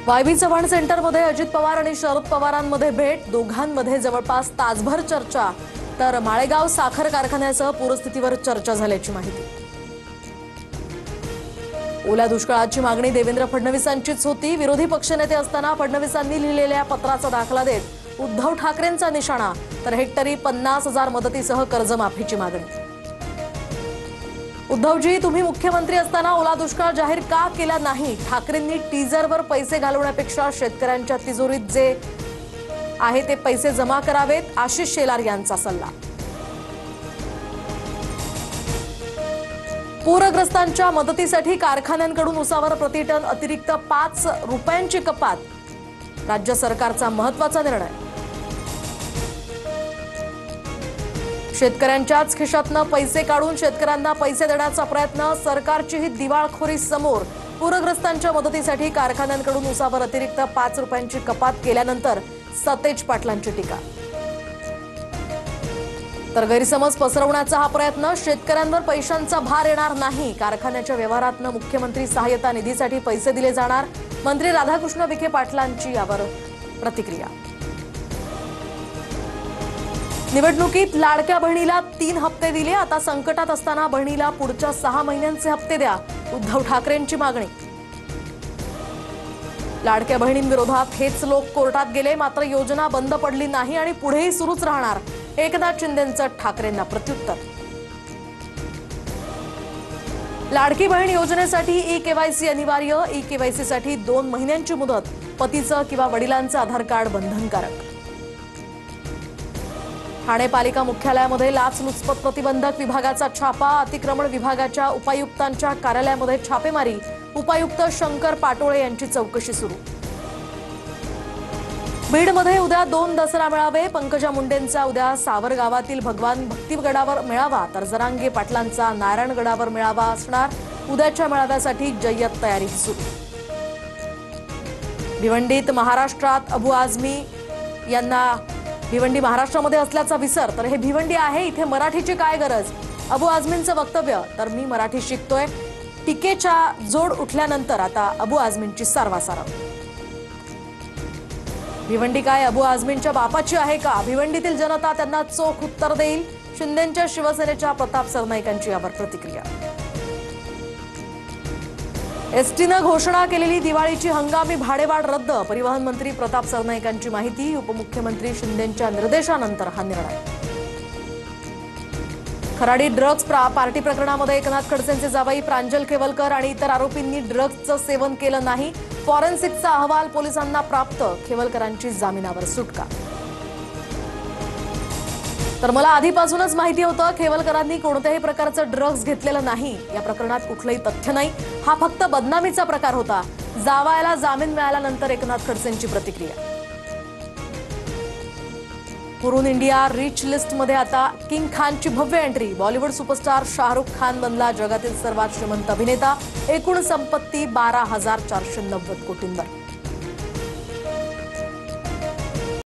वायबी चव्हाण सेंटरमध्ये अजित पवार आणि शरद पवारांमध्ये भेट, दोघांमध्ये जवळपास तासभर चर्चा। तर माळेगाव साखर कारखान्यासह पूरस्थितीवर चर्चा झाल्याची माहिती। ओल्या दुष्काळाची मागणी देवेंद्र फडणवीसांचीच होती। विरोधी पक्षनेते असताना फडणवीसांनी लिहिलेल्या पत्राचा दाखला देत उद्धव ठाकरेंचा निशाणा, तर हेक्टरी 50,000 मदतीसह कर्जमाफीची मागणी। उद्धवजी, तुम्ही मुख्यमंत्री असताना ओला दुष्काळ जाहीर का केला नाही? ठाकरेंनी टीजरवर पैसे घालवण्यापेक्षा शेतकऱ्यांच्या तिजोरीत जे आहे ते पैसे जमा करावेत, आशिष शेलार यांचा सल्ला। पूरग्रस्तांच्या मदतीसाठी कारखान्यांकडून उसावर प्रतिटन अतिरिक्त 5 रुपयांची कपात, राज्य सरकारचा महत्त्वाचा निर्णय। शेतकऱ्यांच्याच खिशातनं पैसे काढून शेतकऱ्यांना पैसे देण्याचा प्रयत्न, सरकारची ही दिवाळखोरी समोर। पूरग्रस्तांच्या मदतीसाठी कारखान्यांकडून उसावर अतिरिक्त 5 रुपयांची कपात केल्यानंतर सतेज पाटलांची टीका। तर गैरसमज पसरवण्याचा हा प्रयत्न, शेतकऱ्यांवर पैशांचा भार येणार नाही, कारखान्याच्या व्यवहारातनं मुख्यमंत्री सहाय्यता निधीसाठी पैसे दिले जाणार, मंत्री राधाकृष्ण विखे पाटलांची यावर प्रतिक्रिया। निवडणुकीत लाडक्या बहिणीला 3 हप्ते दिले, आता संकटात असताना बहिणीला पुढच्या 6 महिन्यांचे हप्ते द्या, उद्धव ठाकरेंची मागणी। लाडक्या बहिणींविरोधात हेच लोक कोर्टात गेले, मात्र योजना बंद पडली नाही आणि पुढेही सुरूच राहणार, एकनाथ शिंदेंचं ठाकरेंना प्रत्युत्तर। लाडकी बहीण योजनेसाठी ई-केवायसी अनिवार्य, ई-केवायसी साठी 2 महिन्यांची मुदत, पतीचं किंवा वडिलांचं आधार कार्ड बंधनकारक। ठाणे पालिका मुख्यालयामध्ये लाचलुचपत प्रतिबंधक विभागाचा छापा, अतिक्रमण विभागाच्या उपायुक्तांच्या कार्यालयामध्ये छापेमारी, उपायुक्त शंकर पाटोळे यांची चौकशी सुरू। बीडमध्ये उद्या 2 दसरा मेळावे, पंकजा मुंडेंचा उद्या सावरगावातील भगवान भक्तिगडावर मेळावा, तर जरांगे पाटलांचा नारायणगडावर मेळावा असणार। उद्याच्या मेळाव्यासाठी जय्यत तयारी सुरू। भिवंडीत महाराष्ट्रात अबू आझमी यांना भिवंडी महाराष्ट्रामध्ये असल्याचा विसर, तर हे भिवंडी आहे, इथे मराठीची काय गरज? अबू आझमींचं वक्तव्य, तर मी मराठी शिकतोय, टीकेच्या जोड उठल्यानंतर आता अबू आझमींची सारवासारव। भिवंडी काय अबू आझमींच्या बापाची आहे का? भिवंडीतील जनता त्यांना चोख उत्तर देईल, शिंदेंच्या शिवसेनेच्या प्रताप सरनाईकांची यावर प्रतिक्रिया। एसटीनं घोषणा केलेली दिवाळीची हंगामी भाडेवाढ रद्द, परिवहन मंत्री प्रताप सरनाईकांची माहिती, उपमुख्यमंत्री शिंदेंच्या निर्देशानंतर हा निर्णय। खराडी ड्रग्ज पार्टी प्रकरणामध्ये एकनाथ खडसेंचे जावई प्रांजल खेवलकर आणि इतर आरोपींनी ड्रग्जचं सेवन केलं नाही, फॉरेन्सिकचा अहवाल पोलिसांना प्राप्त, खेवलकरांची जामिनावर सुटका। तर मला आधीपासूनच माहिती होतं खेवलकरांनी कोणत्याही प्रकारचं ड्रग्ज घेतलेलं नाही, या प्रकरणात कुठलंही तथ्य नाही, हा फक्त बदनामीचा प्रकार होता, जावयाला जामीन मिळाल्यानंतर एकनाथ खडसेंची प्रतिक्रिया। हुरून इंडिया रिच लिस्टमध्ये आता किंग खानची भव्य एंट्री, बॉलिवूड सुपरस्टार शाहरुख खान बनला जगातील सर्वात श्रीमंत अभिनेता, एकूण संपत्ती 12,490 कोटींवर।